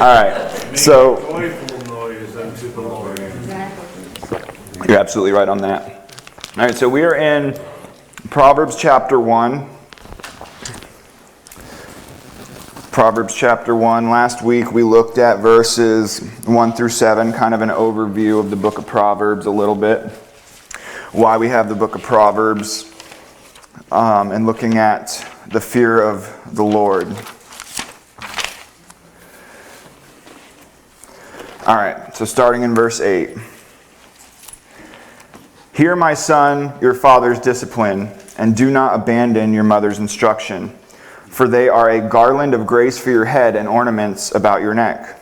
right. So joyful noise unto the Lord. You're absolutely right on that. All right, so we are in Proverbs chapter 1. Proverbs chapter 1. Last week we looked at verses 1 through 7, kind of an overview of the book of Proverbs a little bit. Why we have the book of Proverbs, and looking at the fear of the Lord. All right, so starting in verse 8. Hear, my son, your father's discipline, and do not abandon your mother's instruction, for they are a garland of grace for your head and ornaments about your neck.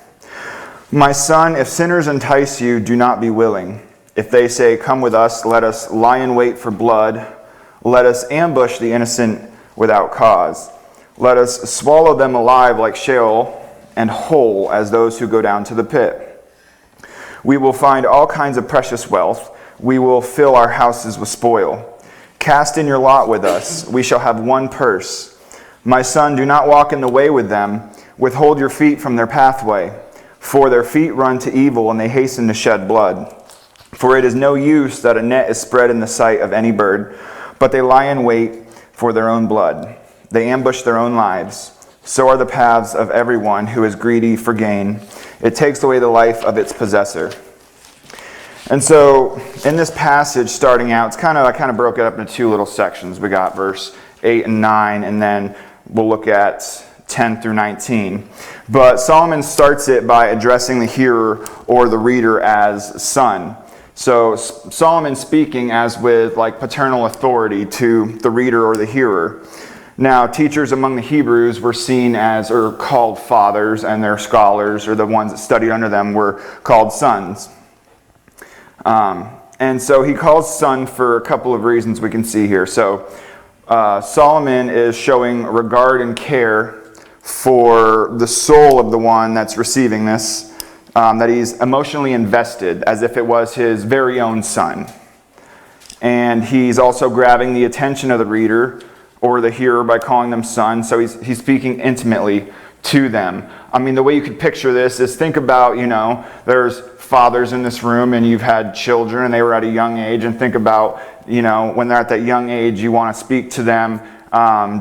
My son, if sinners entice you, do not be willing. If they say, come with us, let us lie in wait for blood. Let us ambush the innocent without cause. Let us swallow them alive like Sheol, and whole as those who go down to the pit. We will find all kinds of precious wealth. We will fill our houses with spoil. Cast in your lot with us. We shall have one purse. My son, do not walk in the way with them. Withhold your feet from their pathway. For their feet run to evil, and they hasten to shed blood. For it is no use that a net is spread in the sight of any bird, but they lie in wait for their own blood. They ambush their own lives. So are the paths of everyone who is greedy for gain. It takes away the life of its possessor. And so, in this passage, starting out, I kind of broke it up into two little sections. We got verse 8 and 9, and then we'll look at 10 through 19. But Solomon starts it by addressing the hearer or the reader as son. So, Solomon speaking as with like paternal authority to the reader or the hearer. Now, teachers among the Hebrews were seen as, or called fathers, and their scholars, or the ones that studied under them, were called sons. And so he calls son for a couple of reasons we can see here. So Solomon is showing regard and care for the soul of the one that's receiving this, that he's emotionally invested as if it was his very own son. And he's also grabbing the attention of the reader or the hearer by calling them son. So he's speaking intimately to them. I mean, the way you could picture this is think about, there's fathers in this room and you've had children and they were at a young age, and think about, when they're at that young age, you want to speak to them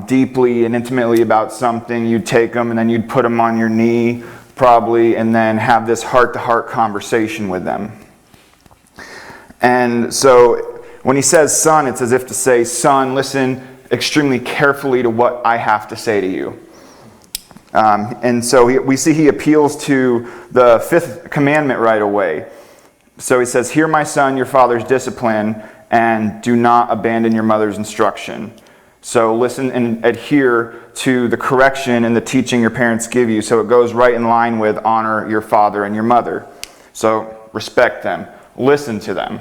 deeply and intimately about something. You'd take them and then you'd put them on your knee probably, and then have this heart-to-heart conversation with them. And so when he says son, it's as if to say, son, listen extremely carefully to what I have to say to you. And so we see he appeals to the fifth commandment right away. So he says, hear, my son, your father's discipline, and do not abandon your mother's instruction. So listen and adhere to the correction and the teaching your parents give you. So it goes right in line with honor your father and your mother. So respect them. Listen to them.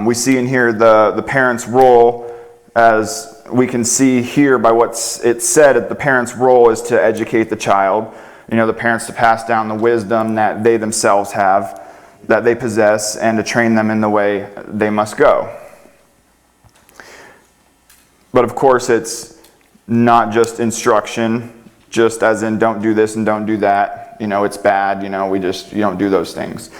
We see in here the parent's role, as we can see here by what's it said, that the parent's role is to educate the child. The parents to pass down the wisdom that they themselves have, that they possess, and to train them in the way they must go. But of course, it's not just instruction, just as in don't do this and don't do that. It's bad. You don't do those things.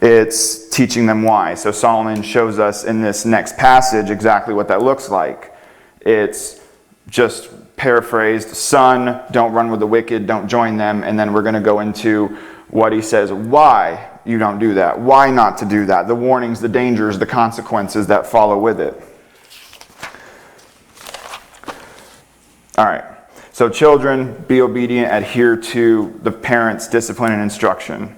It's teaching them why. So Solomon shows us in this next passage exactly what that looks like. It's just paraphrased, son, don't run with the wicked, don't join them. And then we're going to go into what he says, why you don't do that, why not to do that, the warnings, the dangers, the consequences that follow with it. All right, so children, be obedient, adhere to the parents' discipline and instruction.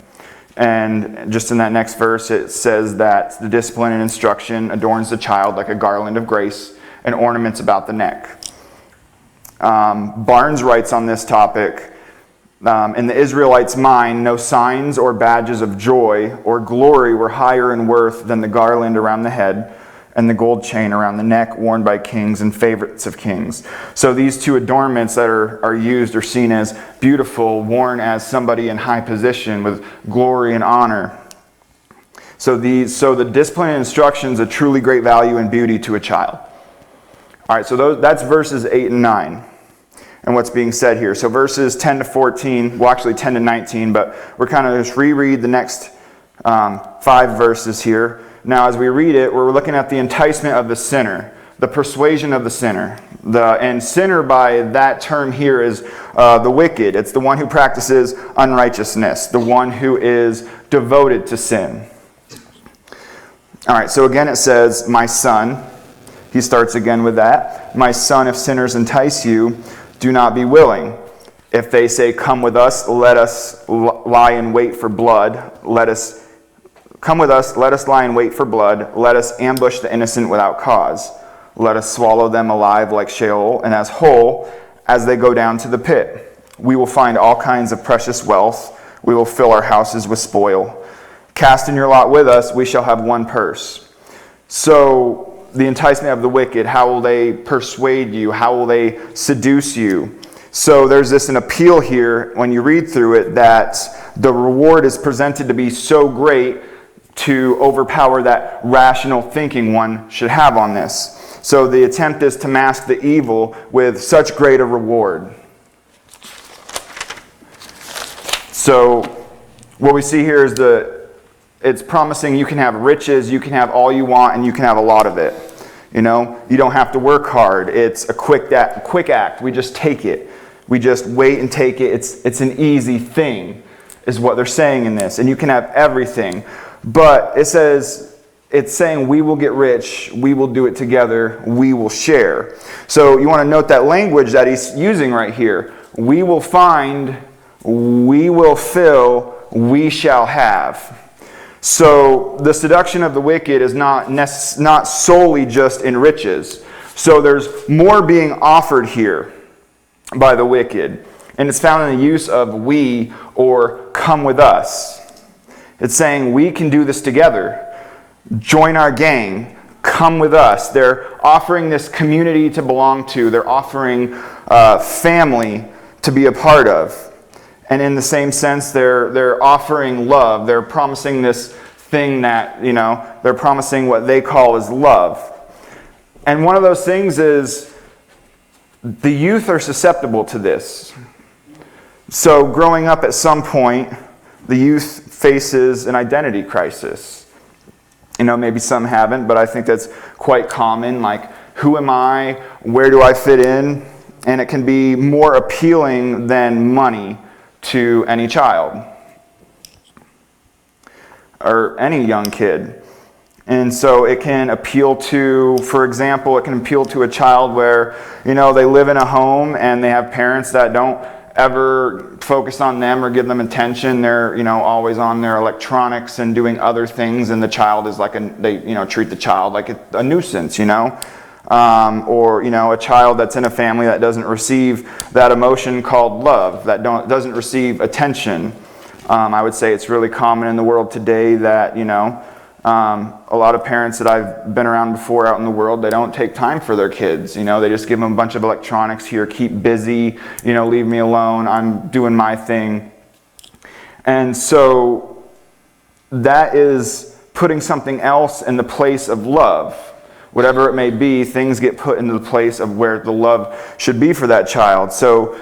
And just in that next verse, it says that the discipline and instruction adorns the child like a garland of grace and ornaments about the neck. Barnes writes on this topic, in the Israelites' mind, no signs or badges of joy or glory were higher in worth than the garland around the head and the gold chain around the neck worn by kings and favorites of kings. So these two adornments that are used are seen as beautiful, worn as somebody in high position with glory and honor. So the discipline and instructions are truly great value and beauty to a child. All right, so that's verses 8 and 9. and what's being said here. So verses 10 to 14, well actually 10 to 19, but we're kind of just reread the next 5 verses here. Now as we read it, we're looking at the enticement of the sinner, the persuasion of the sinner. And sinner by that term here is the wicked. It's the one who practices unrighteousness, the one who is devoted to sin. All right, so again it says, my son. He starts again with that. My son, if sinners entice you, do not be willing. If they say, come with us, let us lie in wait for blood. Come with us, let us lie in wait for blood. Let us ambush the innocent without cause. Let us swallow them alive like Sheol, and as whole as they go down to the pit. We will find all kinds of precious wealth. We will fill our houses with spoil. Cast in your lot with us, we shall have one purse. So, the enticement of the wicked, how will they persuade you? How will they seduce you? So there's an appeal here, when you read through it, that the reward is presented to be so great to overpower that rational thinking one should have on this. So the attempt is to mask the evil with such great a reward. So what we see here is it's promising you can have riches, you can have all you want, and you can have a lot of it. You know, you don't have to work hard. It's a quick act. We just take it. We just wait and take it. It's an easy thing, is what they're saying in this. And you can have everything. But it's saying we will get rich, we will do it together, we will share. So you want to note that language that he's using right here. We will find, we will fill, we shall have. So the seduction of the wicked is not solely just in riches. So there's more being offered here by the wicked. And it's found in the use of we or come with us. It's saying we can do this together. Join our gang. Come with us. They're offering this community to belong to. They're offering family to be a part of. And in the same sense, they're offering love. They're promising this thing that, they're promising what they call is love. And one of those things is the youth are susceptible to this. So growing up at some point, the youth faces an identity crisis. Maybe some haven't, but I think that's quite common. Like, who am I? Where do I fit in? And it can be more appealing than money to any child or any young kid. And so it can appeal to, for example, it can appeal to a child where, they live in a home and they have parents that don't ever focus on them or give them attention. They're, always on their electronics and doing other things, and the child is like they treat the child like a nuisance, or a child that's in a family that doesn't receive that emotion called love, that doesn't receive attention. I would say it's really common in the world today that a lot of parents that I've been around before out in the world, they don't take time for their kids. They just give them a bunch of electronics. Here, keep busy, leave me alone, I'm doing my thing. And so that is putting something else in the place of love. Whatever it may be, things get put into the place of where the love should be for that child. So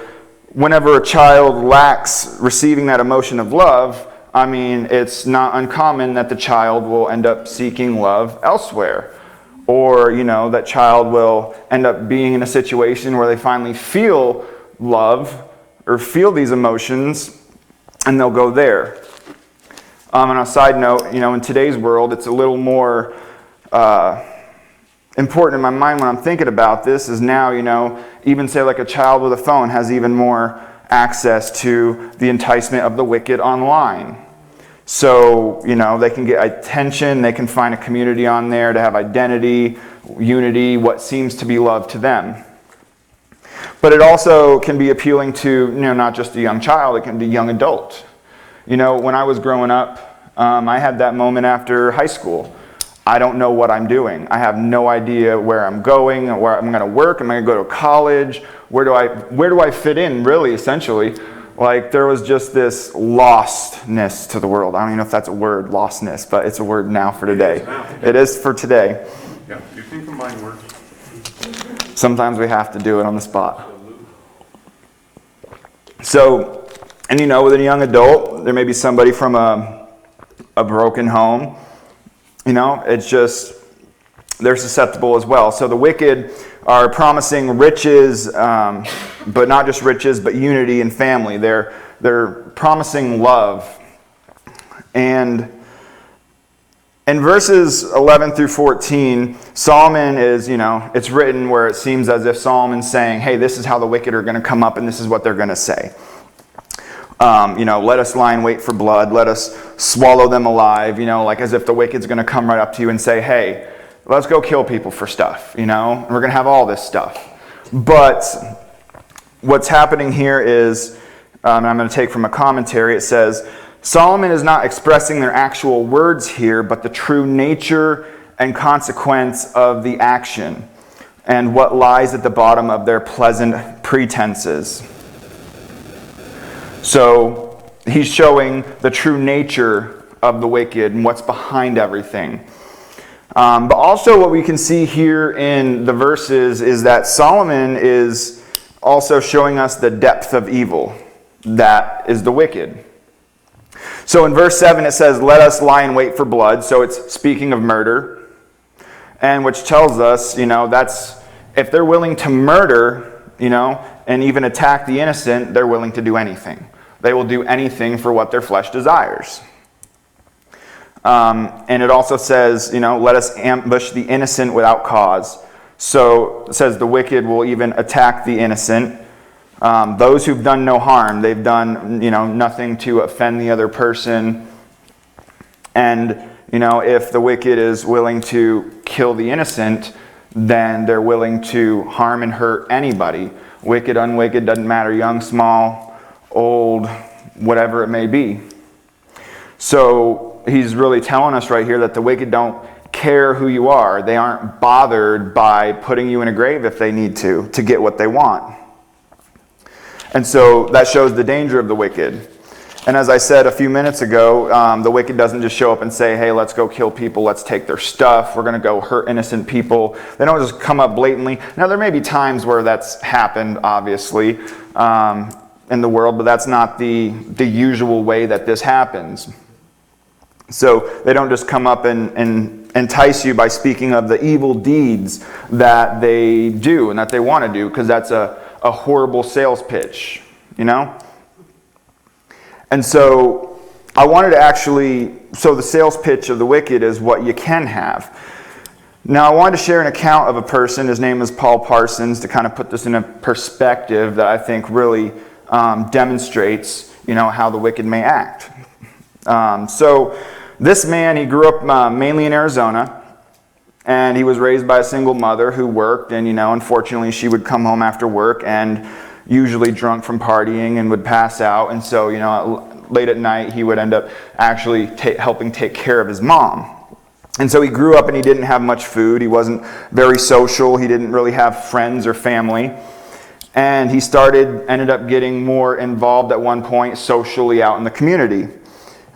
whenever a child lacks receiving that emotion of love, it's not uncommon that the child will end up seeking love elsewhere. Or, that child will end up being in a situation where they finally feel love or feel these emotions, and they'll go there. On a side note, in today's world, it's a little more important in my mind when I'm thinking about this is now, even say like a child with a phone has even more access to the enticement of the wicked online. So, they can get attention, they can find a community on there to have identity, unity, what seems to be love to them. But it also can be appealing to, not just a young child, it can be a young adult. When I was growing up, I had that moment after high school. I don't know what I'm doing. I have no idea where I'm going, where I'm going to work. Am I going to go to college? Where do I fit in, really, essentially? Like, there was just this lostness to the world. I don't even know if that's a word, lostness, but it's a word now for today. It is for today. Yeah, do you think combine works? Sometimes we have to do it on the spot. So, and with a young adult, there may be somebody from a broken home. It's just, they're susceptible as well. So the wicked are promising riches, but not just riches, but unity and family. They're promising love. And in verses 11 through 14, Solomon is, it's written where it seems as if Solomon's saying, hey, this is how the wicked are going to come up and this is what they're going to say. Let us lie in wait for blood. Let us swallow them alive, like as if the wicked's going to come right up to you and say, hey, let's go kill people for stuff, and we're going to have all this stuff. But what's happening here is, I'm going to take from a commentary, it says, Solomon is not expressing their actual words here, but the true nature and consequence of the action and what lies at the bottom of their pleasant pretenses. So he's showing the true nature of the wicked and what's behind everything. But also what we can see here in the verses is that Solomon is also showing us the depth of evil that is the wicked. So in verse 7 it says, let us lie in wait for blood. So it's speaking of murder. And which tells us, that's, if they're willing to murder, and even attack the innocent, they're willing to do anything. They will do anything for what their flesh desires. And it also says, let us ambush the innocent without cause. So it says the wicked will even attack the innocent. Those who've done no harm, they've done, nothing to offend the other person. And, if the wicked is willing to kill the innocent, then they're willing to harm and hurt anybody. Wicked, unwicked, doesn't matter, young, small, old, whatever it may be. So he's really telling us right here that the wicked don't care who you are. They aren't bothered by putting you in a grave if they need to get what they want. And so that shows the danger of the wicked. And as I said a few minutes ago, the wicked doesn't just show up and say, hey, let's go kill people, let's take their stuff, we're going to go hurt innocent people. They don't just come up blatantly. Now, there may be times where that's happened, obviously, in the world, but that's not the usual way that this happens. So they don't just come up and entice you by speaking of the evil deeds that they do and that they want to do, because that's a horrible sales pitch, And so I wanted to so the sales pitch of the wicked is what you can have. Now I wanted to share an account of a person, his name is Paul Parsons, to kind of put this in a perspective that I think really demonstrates, how the wicked may act. So this man, he grew up mainly in Arizona, and he was raised by a single mother who worked, and unfortunately she would come home after work and usually drunk from partying and would pass out, and so late at night he would end up actually helping take care of his mom. And so he grew up and he didn't have much food. He wasn't very social. He didn't really have friends or family. And he ended up getting more involved at one point socially out in the community,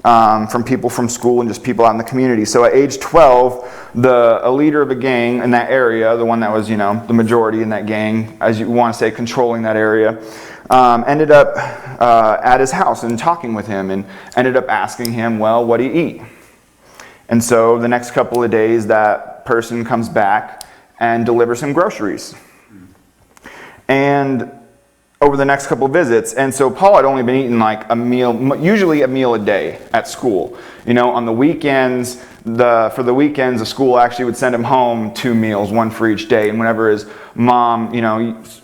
from people from school and just people out in the community. So at age 12, a leader of a gang in that area, the one that was, the majority in that gang, as you want to say, controlling that area, ended up at his house and talking with him and ended up asking him, well, what do you eat? And so the next couple of days, that person comes back and delivers him groceries. And over the next couple of visits. And so Paul had only been eating like a meal, usually a meal a day at school. On the weekends, for the weekends, the school actually would send him home 2 meals, one for each day. And whenever his mom,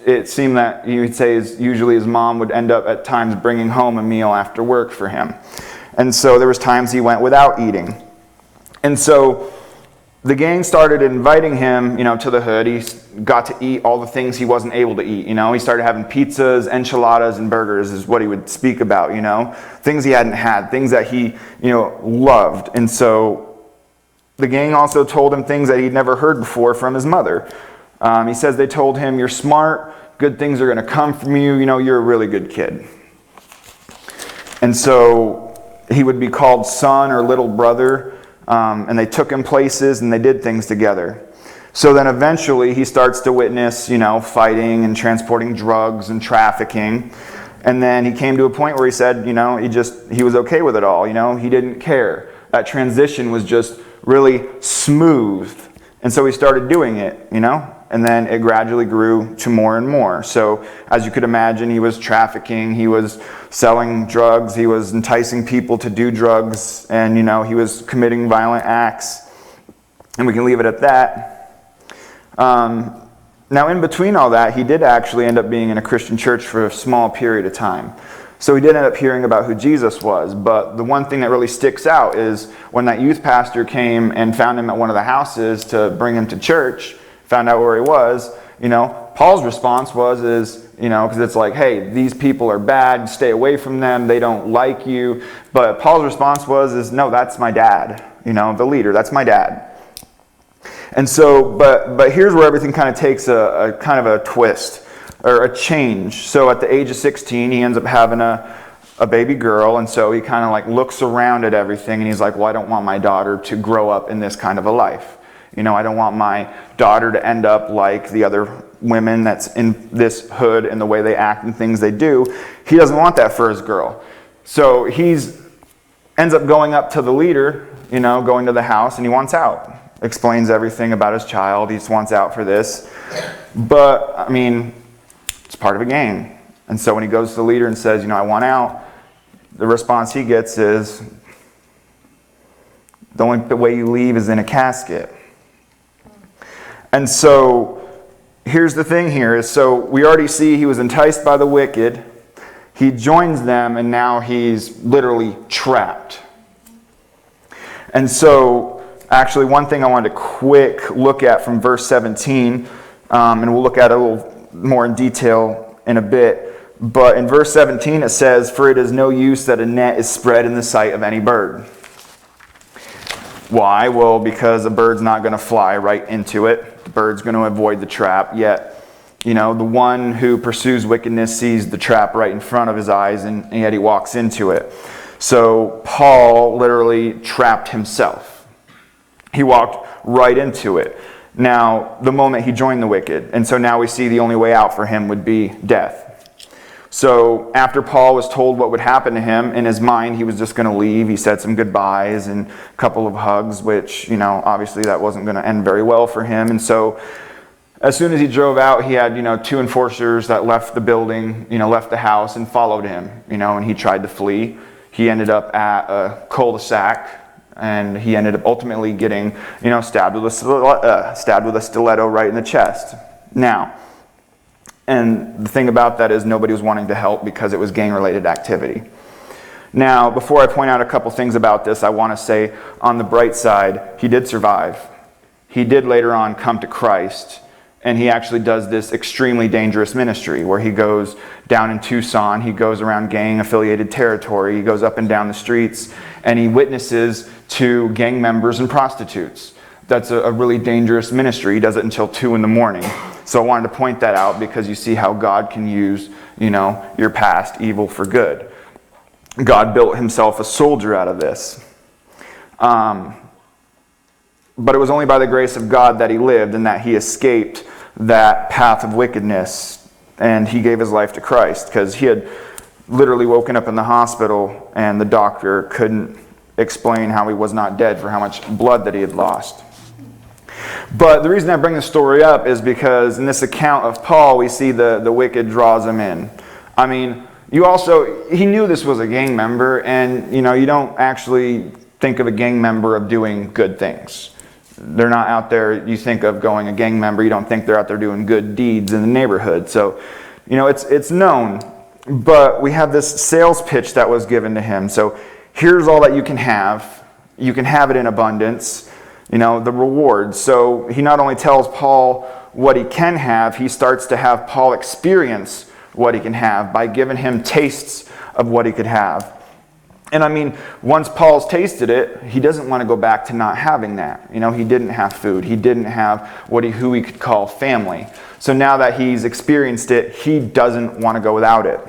it seemed that he would say usually his mom would end up at times bringing home a meal after work for him. And so there was times he went without eating. And so the gang started inviting him, to the hood. He got to eat all the things he wasn't able to eat. He started having pizzas, enchiladas, and burgers is what he would speak about, things he hadn't had, things that he, loved. And so the gang also told him things that he'd never heard before from his mother. He says they told him, you're smart, good things are going to come from you, you're a really good kid. And so he would be called son or little brother. And they took him places and they did things together. So then eventually he starts to witness, fighting and transporting drugs and trafficking. And then he came to a point where he said, he was okay with it all. He didn't care. That transition was just really smooth. And so he started doing it, and then it gradually grew to more and more. So as you could imagine, he was trafficking, he was selling drugs, he was enticing people to do drugs, and he was committing violent acts. And we can leave it at that. Now in between all that, he did actually end up being in a Christian church for a small period of time. So he did end up hearing about who Jesus was. But the one thing that really sticks out is when that youth pastor came and found him at one of the houses to bring him to church, found out where he was, Paul's response was, because it's like, hey, these people are bad, stay away from them, they don't like you. But Paul's response was, no, that's my dad, the leader, that's my dad. And so, but here's where everything kind of takes a kind of a twist, or a change. So at the age of 16, he ends up having a baby girl, and so he kind of like looks around at everything, and he's like, well, I don't want my daughter to grow up in this kind of a life. I don't want my daughter to end up like the other women that's in this hood and the way they act and things they do. He doesn't want that for his girl. So ends up going up to the leader, going to the house, and he wants out. Explains everything about his child. He just wants out for this. But, it's part of a game. And so when he goes to the leader and says, I want out, the response he gets is, the only way you leave is in a casket. And so here's the thing here is, so we already see he was enticed by the wicked. He joins them, and now he's literally trapped. And so actually one thing I wanted to quick look at from verse 17, and we'll look at it a little more in detail in a bit. But in verse 17 it says, for it is no use that a net is spread in the sight of any bird. Why? Well, because a bird's not going to fly right into it. The bird's going to avoid the trap. Yet, the one who pursues wickedness sees the trap right in front of his eyes, and yet he walks into it. So Paul literally trapped himself. He walked right into it. Now, the moment he joined the wicked. And so now we see the only way out for him would be death. So after Paul was told what would happen to him, in his mind he was just going to leave. He said some goodbyes and a couple of hugs, which, obviously that wasn't going to end very well for him. And so as soon as he drove out, he had, 2 enforcers that left the building, left the house and followed him, and he tried to flee. He ended up at a cul-de-sac, and he ended up ultimately getting, stabbed with a stiletto right in the chest. Now, and the thing about that is nobody was wanting to help because it was gang-related activity. Now, before I point out a couple things about this, I want to say on the bright side, he did survive. He did later on come to Christ, and he actually does this extremely dangerous ministry where he goes down in Tucson, he goes around gang-affiliated territory, he goes up and down the streets, and he witnesses to gang members and prostitutes. That's a really dangerous ministry. He does it until 2 in the morning. So I wanted to point that out because you see how God can use, your past evil for good. God built himself a soldier out of this. But it was only by the grace of God that he lived and that he escaped that path of wickedness, and he gave his life to Christ, because he had literally woken up in the hospital and the doctor couldn't explain how he was not dead for how much blood that he had lost. But the reason I bring this story up is because in this account of Paul, we see the wicked draws him in. He knew this was a gang member, and you don't actually think of a gang member of doing good things. They're not out there, you think of going a gang member, you don't think they're out there doing good deeds in the neighborhood. So, it's known. But we have this sales pitch that was given to him. So here's all that you can have. You can have it in abundance. The rewards. So he not only tells Paul what he can have, he starts to have Paul experience what he can have by giving him tastes of what he could have. And once Paul's tasted it, he doesn't want to go back to not having that. He didn't have food. He didn't have who he could call family. So now that he's experienced it, he doesn't want to go without it.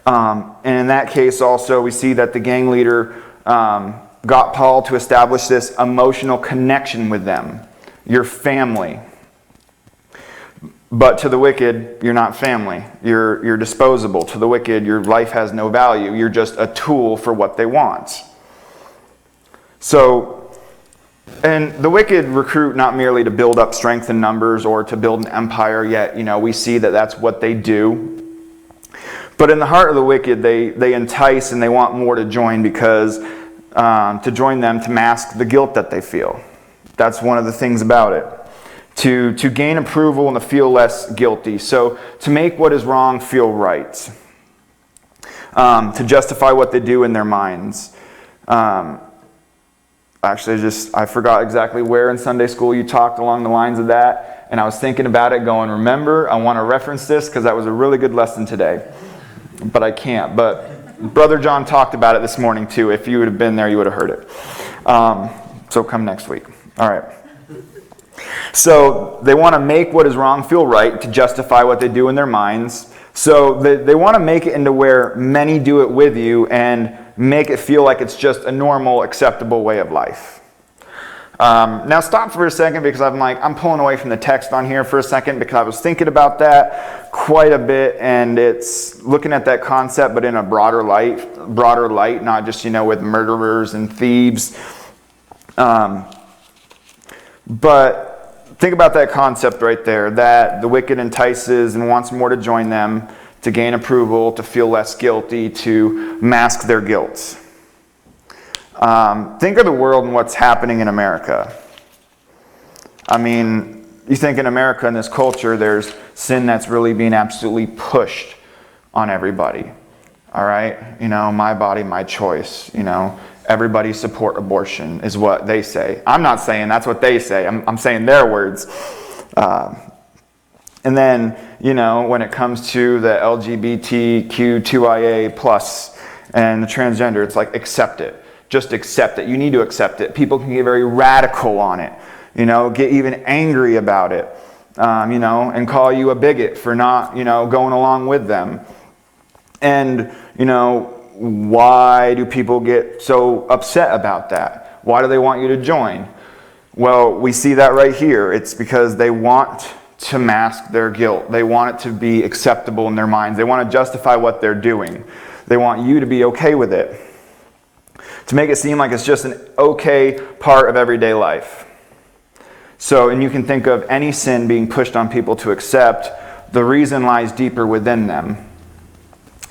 And in that case also, we see that the gang leader got Paul to establish this emotional connection with them, your family. But to the wicked, you're not family. You're disposable. To the wicked, your life has no value. You're just a tool for what they want. So, and the wicked recruit not merely to build up strength in numbers or to build an empire, yet, we see that that's what they do. But in the heart of the wicked, they entice and they want more to join because to join them to mask the guilt that they feel. That's one of the things about it. To gain approval and to feel less guilty. So to make what is wrong feel right. To justify what they do in their minds. Actually, I forgot exactly where in Sunday school you talked along the lines of that. And I was thinking about it going, remember, I want to reference this because that was a really good lesson today. But I can't. But Brother John talked about it this morning too. If you would have been there, you would have heard it. So come next week. All right. So they want to make what is wrong feel right to justify what they do in their minds. So they want to make it into where many do it with you and make it feel like it's just a normal, acceptable way of life. Now stop for a second because I'm pulling away from the text on here for a second because I was thinking about that quite a bit, and it's looking at that concept but in a broader light, not just, with murderers and thieves. But think about that concept right there, that the wicked entices and wants more to join them, to gain approval, to feel less guilty, to mask their guilt. Think of the world and what's happening in America. You think in America, in this culture, there's sin that's really being absolutely pushed on everybody. All right? My body, my choice. Everybody support abortion is what they say. I'm not saying that's what they say. I'm saying their words. And then, when it comes to the LGBTQ2IA plus and the transgender, it's like, accept it. Just accept it. You need to accept it. People can get very radical on it. Get even angry about it. And call you a bigot for not, going along with them. And, why do people get so upset about that? Why do they want you to join? Well, we see that right here. It's because they want to mask their guilt. They want it to be acceptable in their minds. They want to justify what they're doing. They want you to be okay with it. To make it seem like it's just an okay part of everyday life. So, and you can think of any sin being pushed on people to accept. The reason lies deeper within them.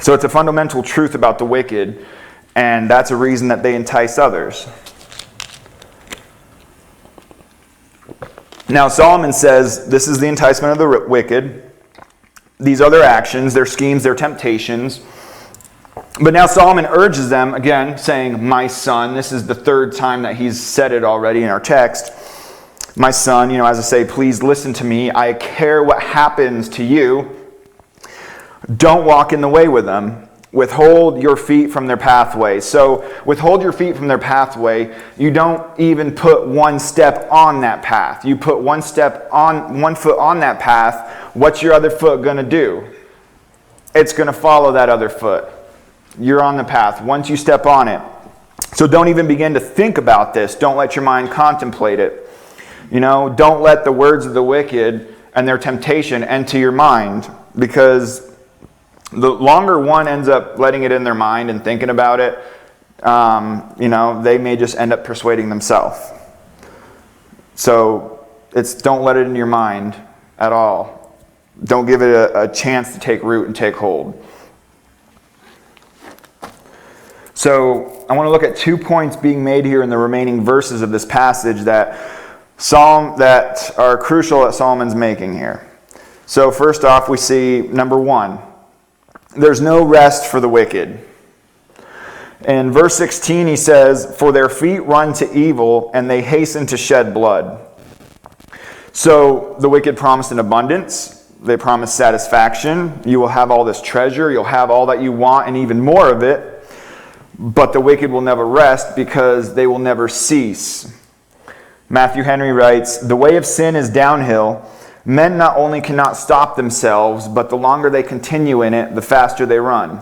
So it's a fundamental truth about the wicked, and that's a reason that they entice others. Now Solomon says this is the enticement of the wicked. These are their actions, their schemes, their temptations. But now Solomon urges them, again, saying, my son. This is the third time that he's said it already in our text. My son, as I say, please listen to me. I care what happens to you. Don't walk in the way with them. Withhold your feet from their pathway. So, withhold your feet from their pathway. You don't even put one step on that path. You put one foot on that path. What's your other foot going to do? It's going to follow that other foot. You're on the path once you step on it. So don't even begin to think about this. Don't let your mind contemplate it. Don't let the words of the wicked and their temptation enter your mind, because the longer one ends up letting it in their mind and thinking about it, they may just end up persuading themselves. So don't let it in your mind at all. Don't give it a chance to take root and take hold. So I want to look at 2 points being made here in the remaining verses of this passage that are crucial that Solomon's making here. So first off, we see number 1. There's no rest for the wicked. In verse 16 he says, for their feet run to evil and they hasten to shed blood. So the wicked promise an abundance. They promise satisfaction. You will have all this treasure. You'll have all that you want and even more of it. But the wicked will never rest because they will never cease. Matthew Henry writes, the way of sin is downhill. Men not only cannot stop themselves, but the longer they continue in it, the faster they run.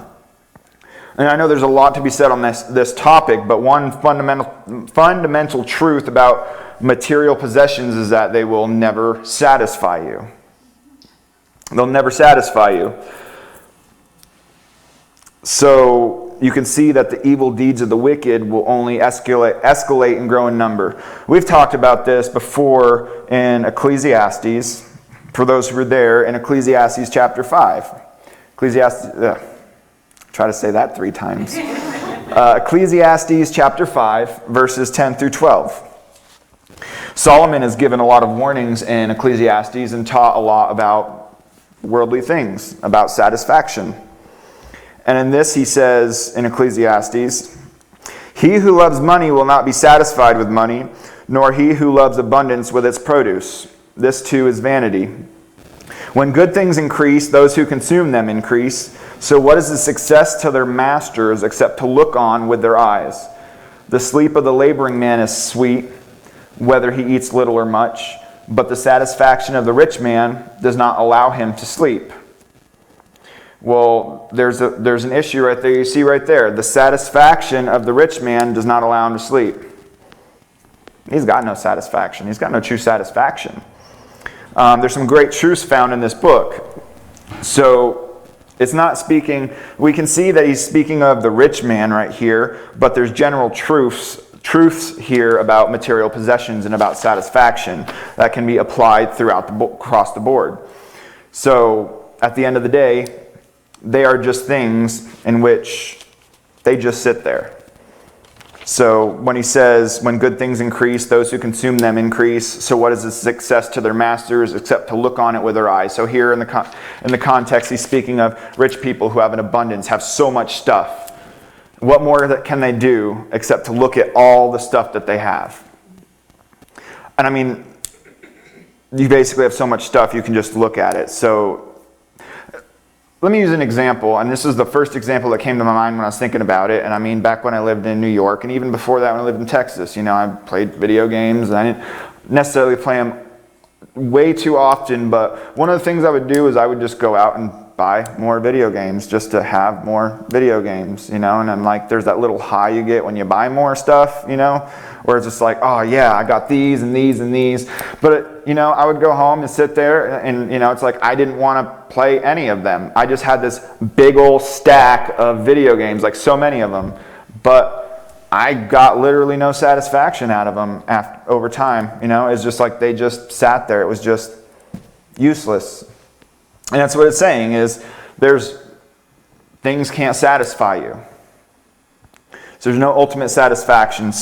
And I know there's a lot to be said on this topic, but one fundamental truth about material possessions is that they will never satisfy you. They'll never satisfy you. So you can see that the evil deeds of the wicked will only escalate and grow in number. We've talked about this before in Ecclesiastes. For those who were there, in Ecclesiastes chapter 5. Try to say that 3 times. Ecclesiastes chapter 5, verses 10 through 12. Solomon has given a lot of warnings in Ecclesiastes and taught a lot about worldly things, about satisfaction. And in this he says in Ecclesiastes, "He who loves money will not be satisfied with money, nor he who loves abundance with its produce. This too is vanity. When good things increase, those who consume them increase. So what is the success to their masters except to look on with their eyes? The sleep of the laboring man is sweet, whether he eats little or much, but the satisfaction of the rich man does not allow him to sleep." Well, there's an issue right there. You see right there. The satisfaction of the rich man does not allow him to sleep. He's got no satisfaction. He's got no true satisfaction. There's some great truths found in this book. So it's not speaking, we can see that he's speaking of the rich man right here, but there's general truths here about material possessions and about satisfaction that can be applied across the board. So at the end of the day, they are just things in which they just sit there. So when he says, when good things increase, those who consume them increase. So what is the success to their masters except to look on it with their eyes? So here in the context, he's speaking of rich people who have an abundance, have so much stuff. What more can they do except to look at all the stuff that they have? And I mean, you basically have so much stuff, you can just look at it. So let me use an example, and this is the first example that came to my mind when I was thinking about it. And I mean, back when I lived in New York, and even before that when I lived in Texas, I played video games, and I didn't necessarily play them way too often, but one of the things I would do is I would just go out and buy more video games just to have more video games, and I'm like, there's that little high you get when you buy more stuff, where it's just like, oh yeah, I got these and these and these. But I would go home and sit there and it's like I didn't want to play any of them. I just had this big old stack of video games, like so many of them, but I got literally no satisfaction out of them over time. It's just like they just sat there. It was just useless. And that's what it's saying is things can't satisfy you. So there's no ultimate satisfaction.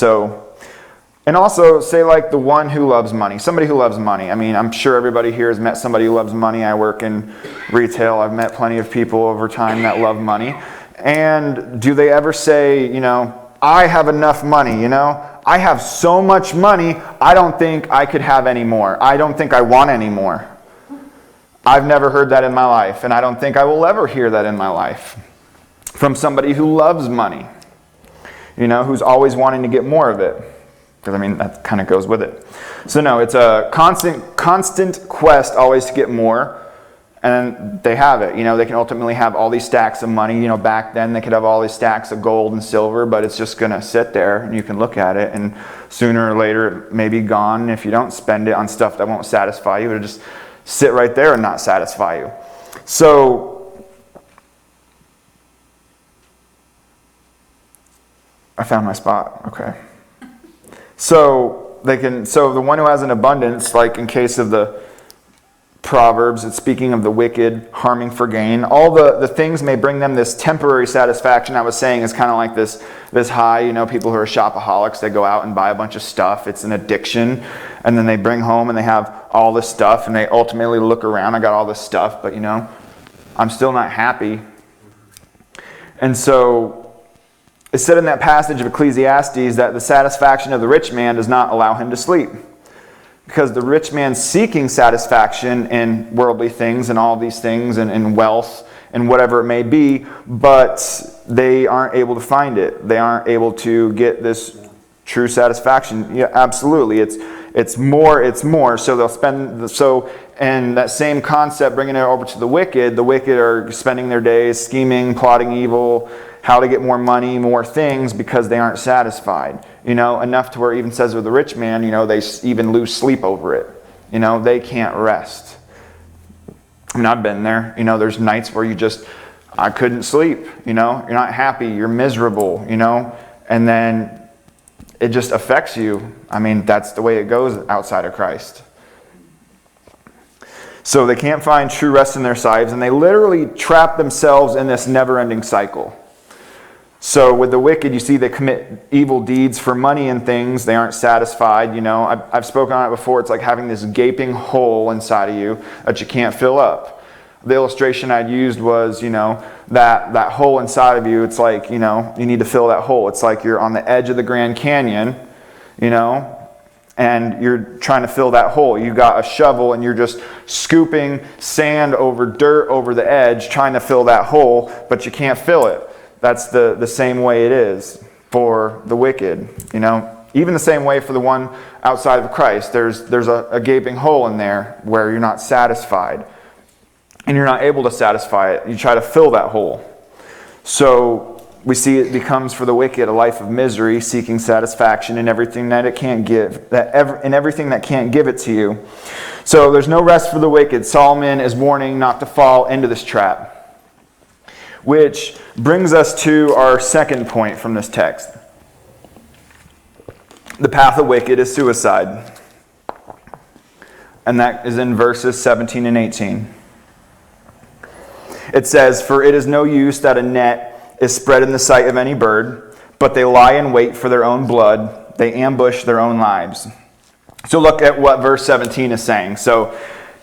And also, say like the one who loves money, somebody who loves money. I mean, I'm sure everybody here has met somebody who loves money. I work in retail. I've met plenty of people over time that love money. And do they ever say, I have enough money, I have so much money, I don't think I could have any more. I don't think I want any more. I've never heard that in my life, and I don't think I will ever hear that in my life from somebody who loves money, who's always wanting to get more of it. Because, that kind of goes with it. So, no, it's a constant quest always to get more. And they have it. They can ultimately have all these stacks of money. Back then they could have all these stacks of gold and silver, but it's just going to sit there and you can look at it. And sooner or later it may be gone. If you don't spend it on stuff that won't satisfy you, it'll just sit right there and not satisfy you. So, I found my spot. Okay. So the one who has an abundance, like in case of the Proverbs, it's speaking of the wicked, harming for gain. All the things may bring them this temporary satisfaction. I was saying is kind of like this high, people who are shopaholics, they go out and buy a bunch of stuff. It's an addiction. And then they bring home and they have all this stuff and they ultimately look around, I got all this stuff, but I'm still not happy. And so it said in that passage of Ecclesiastes that the satisfaction of the rich man does not allow him to sleep. Because the rich man's seeking satisfaction in worldly things and all these things and wealth and whatever it may be, but they aren't able to find it. They aren't able to get this true satisfaction. Yeah, absolutely. It's more. So they'll spend, and that same concept, bringing it over to the wicked are spending their days scheming, plotting evil, how to get more money, more things, because they aren't satisfied. Enough to where it even says with the rich man, they even lose sleep over it. They can't rest. I mean, I've been there. There's nights where I couldn't sleep. You're not happy. You're miserable, and then it just affects you. I mean, that's the way it goes outside of Christ. So they can't find true rest in their lives, and they literally trap themselves in this never-ending cycle. So with the wicked, you see they commit evil deeds for money and things. They aren't satisfied. I've spoken on it before. It's like having this gaping hole inside of you that you can't fill up. The illustration I'd used was, that hole inside of you. It's like, you need to fill that hole. It's like you're on the edge of the Grand Canyon, and you're trying to fill that hole. You got a shovel and you're just scooping sand over dirt over the edge, trying to fill that hole, but you can't fill it. That's the same way it is for the wicked. Even the same way for the one outside of Christ. There's a gaping hole in there where you're not satisfied. And you're not able to satisfy it. You try to fill that hole. So we see it becomes for the wicked a life of misery, seeking satisfaction in everything that it can't give, in everything that can't give it to you. So there's no rest for the wicked. Solomon is warning not to fall into this trap. Which brings us to our second point from this text. The path of wicked is suicide. And that is in verses 17 and 18. It says, "For it is no use that a net is spread in the sight of any bird, but they lie in wait for their own blood. They ambush their own lives." So look at what verse 17 is saying. So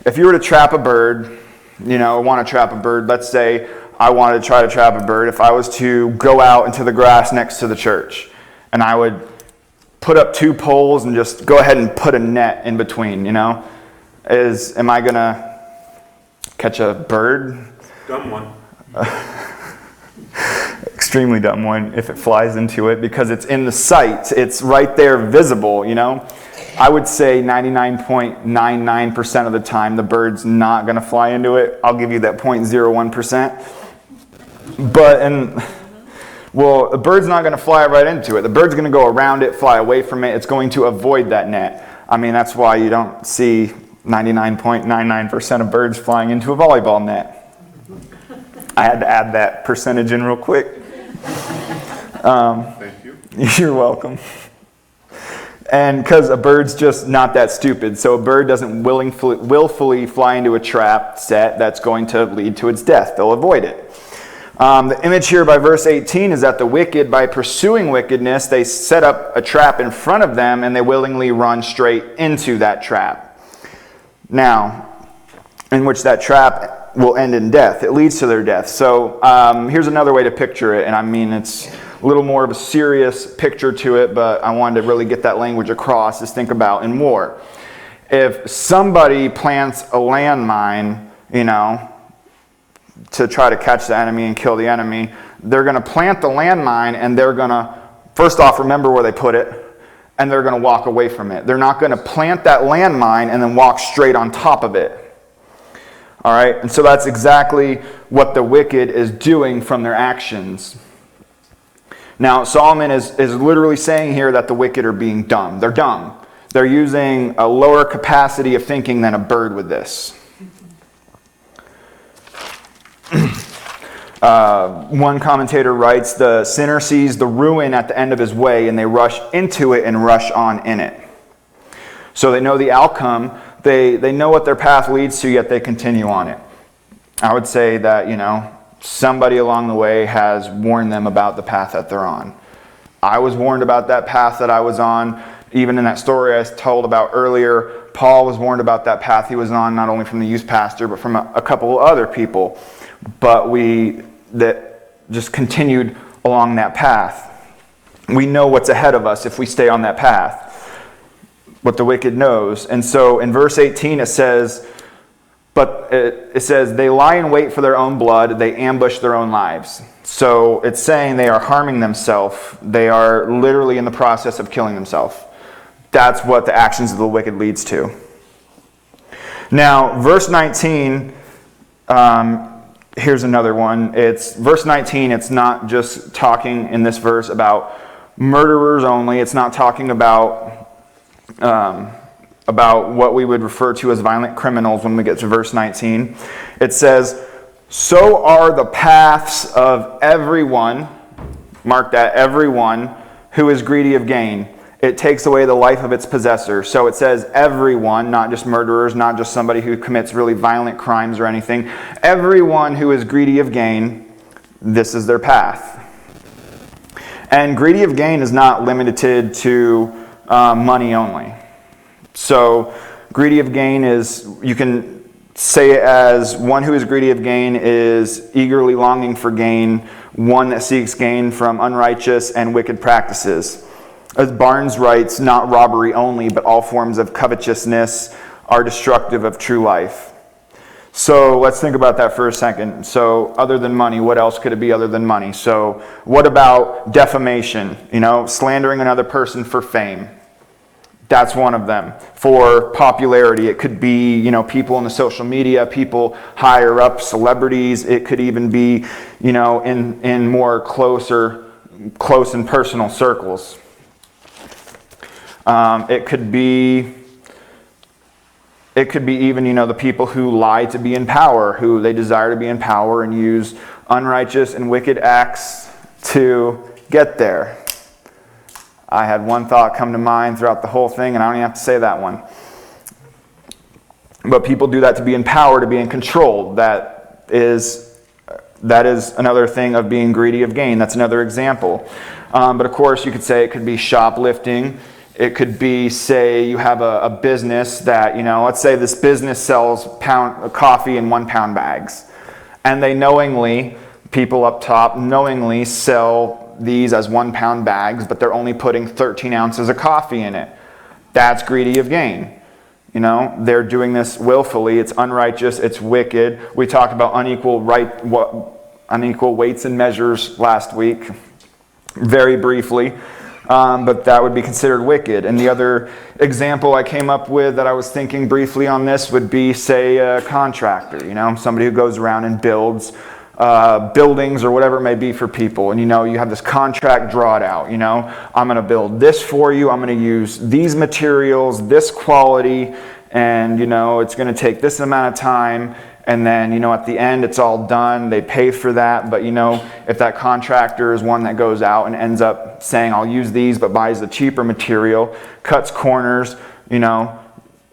if you were to trap a bird, want to trap a bird, let's say I wanted to try to trap a bird. If I was to go out into the grass next to the church, and I would put up 2 poles and just go ahead and put a net in between, am I going to catch a bird? Dumb one. Extremely dumb one if it flies into it, because it's in the sight. It's right there visible, I would say 99.99% of the time the bird's not going to fly into it. I'll give you that 0.01%. But, the bird's not going to fly right into it. The bird's going to go around it, fly away from it. It's going to avoid that net. I mean, that's why you don't see 99.99% of birds flying into a volleyball net. I had to add that percentage in real quick. Thank you. You're welcome. And because a bird's just not that stupid. So a bird doesn't willfully fly into a trap set that's going to lead to its death. They'll avoid it. The image here by verse 18 is that the wicked, by pursuing wickedness, they set up a trap in front of them and they willingly run straight into that trap. Now, in which that trap will end in death. It leads to their death. So here's another way to picture it. And I mean, it's a little more of a serious picture to it, but I wanted to really get that language across, is think about in war. If somebody plants a landmine, to try to catch the enemy and kill the enemy, they're going to plant the landmine and they're going to, first off, remember where they put it, and they're going to walk away from it. They're not going to plant that landmine and then walk straight on top of it. All right? And so that's exactly what the wicked is doing from their actions. Now, Solomon is literally saying here that the wicked are being dumb. They're dumb. They're using a lower capacity of thinking than a bird with this. One commentator writes, "The sinner sees the ruin at the end of his way, and they rush into it and rush on in it." So they know the outcome. They know what their path leads to, yet they continue on it. I would say that, somebody along the way has warned them about the path that they're on. I was warned about that path that I was on. Even in that story I told about earlier, Paul was warned about that path he was on, not only from the youth pastor, but from a couple of other people. But that just continued along that path. We know what's ahead of us if we stay on that path. What the wicked knows. And so in verse 18 it says, they lie in wait for their own blood, they ambush their own lives. So it's saying they are harming themselves. They are literally in the process of killing themselves. That's what the actions of the wicked leads to. Now, verse 19, here's another one. It's verse 19, it's not just talking in this verse about murderers only. It's not talking about about what we would refer to as violent criminals when we get to verse 19. It says, "So are the paths of everyone," mark that, everyone, "who is greedy of gain. It takes away the life of its possessor." So it says everyone, not just murderers, not just somebody who commits really violent crimes or anything. Everyone who is greedy of gain, this is their path. And greedy of gain is not limited to money only. So greedy of gain is, you can say it as one who is greedy of gain is eagerly longing for gain, one that seeks gain from unrighteous and wicked practices. As Barnes writes, not robbery only, but all forms of covetousness are destructive of true life. So let's think about that for a second. So other than money, what else could it be other than money? So what about defamation? Slandering another person for fame. That's one of them. For popularity, it could be, people in the social media, people higher up, celebrities. It could even be, in more close and personal circles. It could be even, the people who lie to be in power, who they desire to be in power and use unrighteous and wicked acts to get there. I had one thought come to mind throughout the whole thing, and I don't even have to say that one. But people do that to be in power, to be in control. That is another thing of being greedy of gain. That's another example. But of course, you could say it could be shoplifting. It could be, say, you have a business that, let's say this business sells coffee in 1 pound bags. And they people up top knowingly sell these as 1 pound bags, but they're only putting 13 ounces of coffee in it. That's greedy of gain. They're doing this willfully. It's unrighteous. It's wicked. We talked about unequal weights and measures last week, very briefly. But that would be considered wicked. And the other example I came up with that I was thinking briefly on this would be, say, a contractor, somebody who goes around and builds buildings or whatever it may be for people. And, you have this contract drawn out, I'm going to build this for you. I'm going to use these materials, this quality, and, it's going to take this amount of time. And then, at the end, it's all done. They pay for that. But, if that contractor is one that goes out and ends up saying, I'll use these, but buys the cheaper material, cuts corners,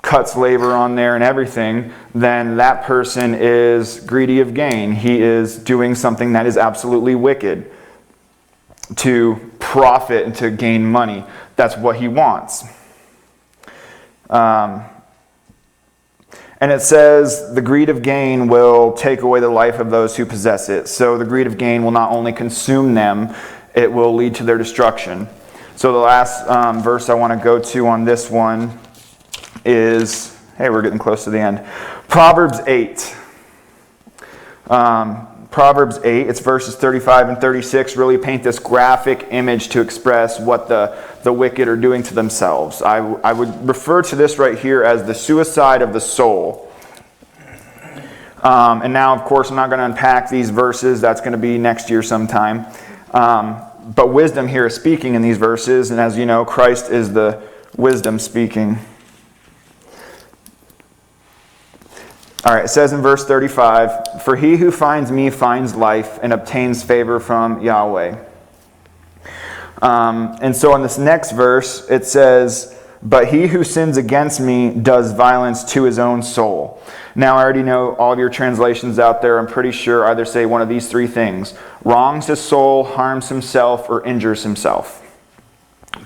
cuts labor on there and everything, then that person is greedy of gain. He is doing something that is absolutely wicked to profit and to gain money. That's what he wants. And it says the greed of gain will take away the life of those who possess it. So the greed of gain will not only consume them, it will lead to their destruction. So the last verse I want to go to on this one is, we're getting close to the end. Proverbs 8. Proverbs 8, it's verses 35 and 36, really paint this graphic image to express what the wicked are doing to themselves. I would refer to this right here as the suicide of the soul. And now, of course, I'm not going to unpack these verses. That's going to be next year sometime. But wisdom here is speaking in these verses, and as you know, Christ is the wisdom speaking. All right, it says in verse 35, "For he who finds me finds life and obtains favor from Yahweh." And so in this next verse, it says, "But he who sins against me does violence to his own soul." Now, I already know all of your translations out there, I'm pretty sure, either say one of these three things: wrongs his soul, harms himself, or injures himself.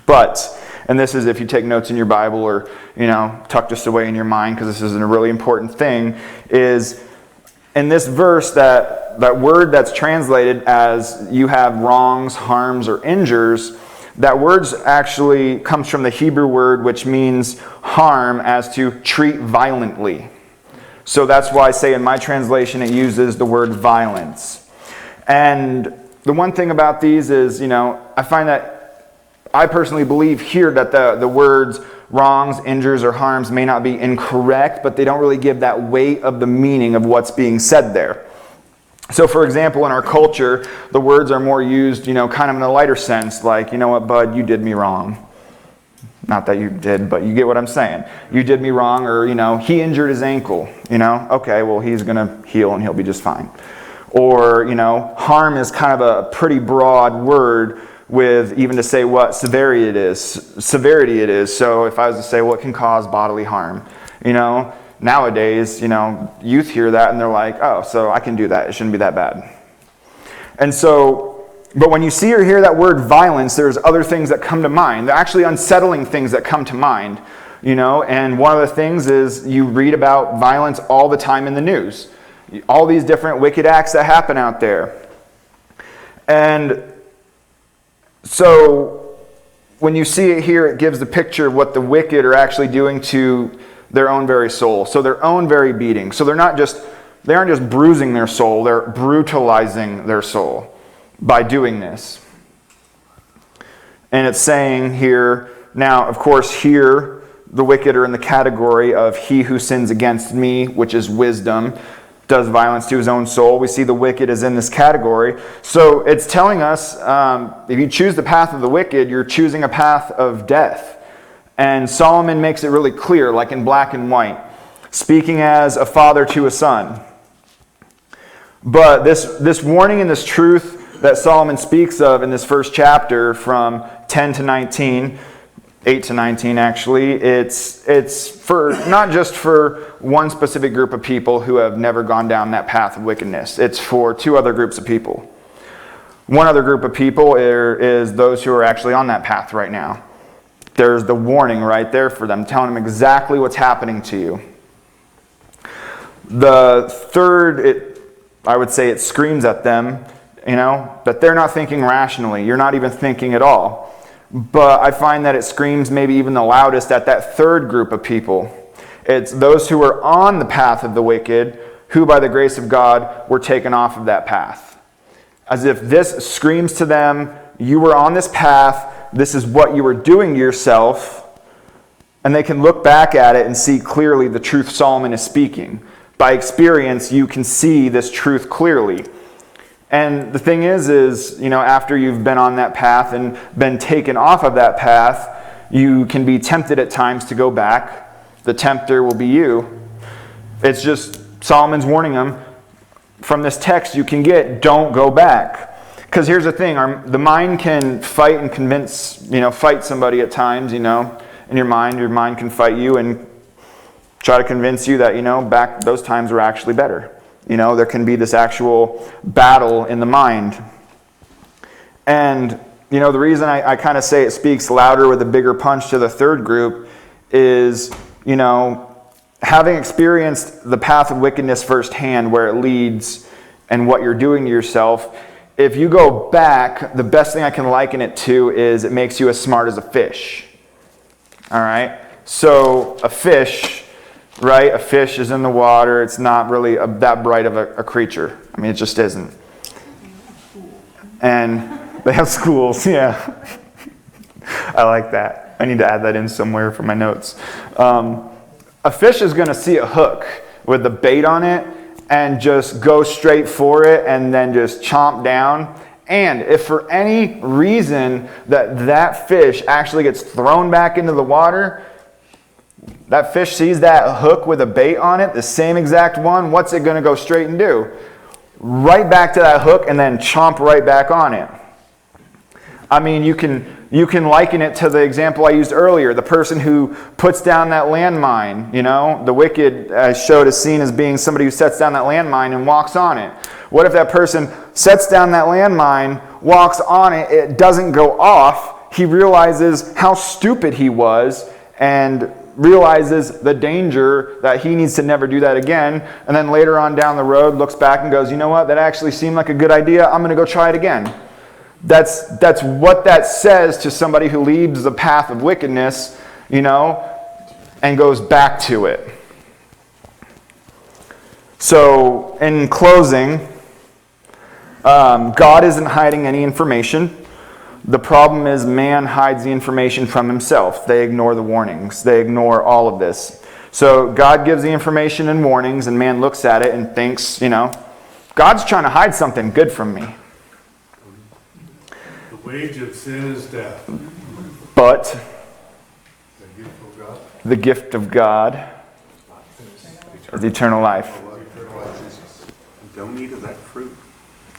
But, and this is if you take notes in your Bible or, tuck this away in your mind, because this is a really important thing, is in this verse that word that's translated as you have wrongs, harms, or injures, that word actually comes from the Hebrew word which means harm, as to treat violently. So that's why, say, in my translation it uses the word violence. And the one thing about these is, I find that I personally believe here that the words wrongs, injures, or harms may not be incorrect, but they don't really give that weight of the meaning of what's being said there. So, for example, in our culture, the words are more used, kind of in a lighter sense, like, you know what, bud, you did me wrong. Not that you did, but you get what I'm saying. You did me wrong, or, he injured his ankle, Okay, well, he's going to heal and he'll be just fine. Or, harm is kind of a pretty broad word with even to say what severity it is. So if I was to say what can cause bodily harm, nowadays, youth hear that and they're like, oh, so I can do that. It shouldn't be that bad. And so, but when you see or hear that word violence, there's other things that come to mind. They're actually unsettling things that come to mind, and one of the things is you read about violence all the time in the news. All these different wicked acts that happen out there. And so when you see it here, it gives the picture of what the wicked are actually doing to their own very soul. So their own very beating. So they aren't just bruising their soul, they're brutalizing their soul by doing this. And it's saying here, now, of course, here, the wicked are in the category of he who sins against me, which is wisdom, does violence to his own soul. We see the wicked is in this category. So it's telling us, if you choose the path of the wicked, you're choosing a path of death. And Solomon makes it really clear, like in black and white, speaking as a father to a son. But this warning and this truth that Solomon speaks of in this first chapter from 10 to 19, 8 to 19 actually, it's for not just for one specific group of people who have never gone down that path of wickedness. It's for two other groups of people. One other group of people is those who are actually on that path right now. There's the warning right there for them, telling them exactly what's happening to you. The third, I would say it screams at them, that they're not thinking rationally. You're not even thinking at all. But I find that it screams maybe even the loudest at that third group of people. It's those who are on the path of the wicked, who by the grace of God were taken off of that path. As if this screams to them, you were on this path, this is what you were doing to yourself, and they can look back at it and see clearly the truth Solomon is speaking. By experience, you can see this truth clearly. And the thing is, after you've been on that path and been taken off of that path, you can be tempted at times to go back. The tempter will be you. It's just Solomon's warning them, from this text you can get, don't go back. Because here's the thing, the mind can fight and convince, fight somebody at times, in your mind can fight you and try to convince you that, back those times were actually better. There can be this actual battle in the mind. And, the reason I kind of say it speaks louder with a bigger punch to the third group is, having experienced the path of wickedness firsthand, where it leads and what you're doing to yourself, if you go back, the best thing I can liken it to is it makes you as smart as a fish. All right? So a fish... right? A fish is in the water. It's not really that bright of a creature. I mean, it just isn't. And they have schools, yeah. I like that. I need to add that in somewhere for my notes. A fish is going to see a hook with the bait on it and just go straight for it and then just chomp down. And if for any reason that fish actually gets thrown back into the water, that fish sees that hook with a bait on it, the same exact one, what's it going to go straight and do? Right back to that hook and then chomp right back on it. I mean, you can liken it to the example I used earlier, the person who puts down that landmine. The wicked showed as seen as being somebody who sets down that landmine and walks on it. What if that person sets down that landmine, walks on it, it doesn't go off, he realizes how stupid he was and realizes the danger that he needs to never do that again, and then later on down the road looks back and goes, you know what, that actually seemed like a good idea, I'm going to go try it again. That's what that says to somebody who leaves the path of wickedness, and goes back to it. So, in closing, God isn't hiding any information. The problem is man hides the information from himself. They ignore the warnings. They ignore all of this. So God gives the information and warnings, and man looks at it and thinks, God's trying to hide something good from me. The wage of sin is death. But The gift of God is eternal life. Don't eat of that fruit.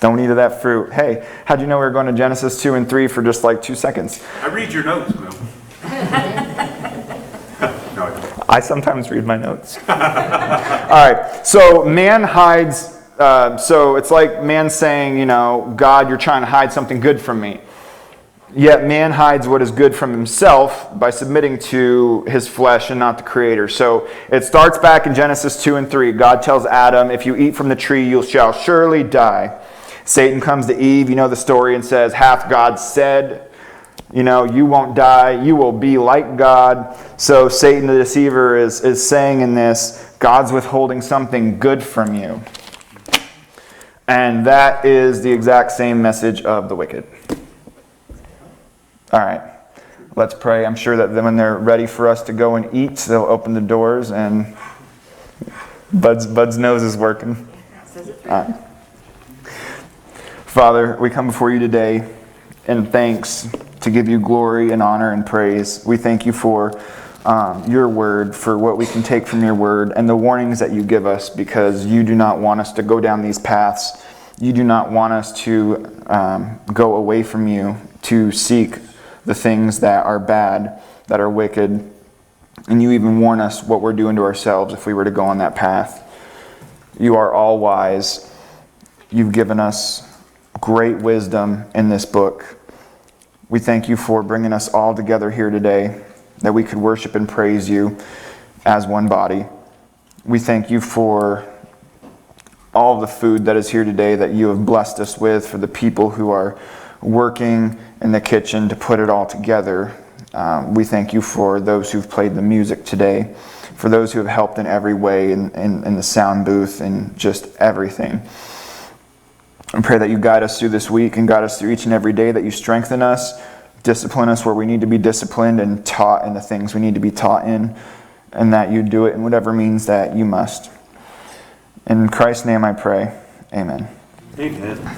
Don't eat of that fruit. Hey, how'd you know we were going to Genesis 2 and 3 for just like 2 seconds? I read your notes, Mel. No, I don't. I sometimes read my notes. All right, so man hides, so it's like man saying, you know, God, you're trying to hide something good from me. Yet man hides what is good from himself by submitting to his flesh and not the Creator. So it starts back in Genesis 2 and 3. God tells Adam, if you eat from the tree, you shall surely die. Satan comes to Eve, you know the story, and says, hath God said, you know, you won't die, you will be like God. So Satan the deceiver is saying in this, God's withholding something good from you. And that is the exact same message of the wicked. All right, let's pray. I'm sure that when they're ready for us to go and eat, they'll open the doors, and Bud's nose is working. All right. Father, we come before you today in thanks to give you glory and honor and praise. We thank you for your word, for what we can take from your word, and the warnings that you give us, because you do not want us to go down these paths. You do not want us to go away from you, to seek the things that are bad, that are wicked. And you even warn us what we're doing to ourselves if we were to go on that path. You are all wise. You've given us great wisdom in this book. We thank you for bringing us all together here today, that we could worship and praise you as one body. We thank you for all of the food that is here today that you have blessed us with, for the people who are working in the kitchen to put it all together. We thank you for those who've played the music today, for those who have helped in every way in the sound booth and just everything. I pray that you guide us through this week and guide us through each and every day, that you strengthen us, discipline us where we need to be disciplined, and taught in the things we need to be taught in, and that you do it in whatever means that you must. In Christ's name I pray. Amen. Amen.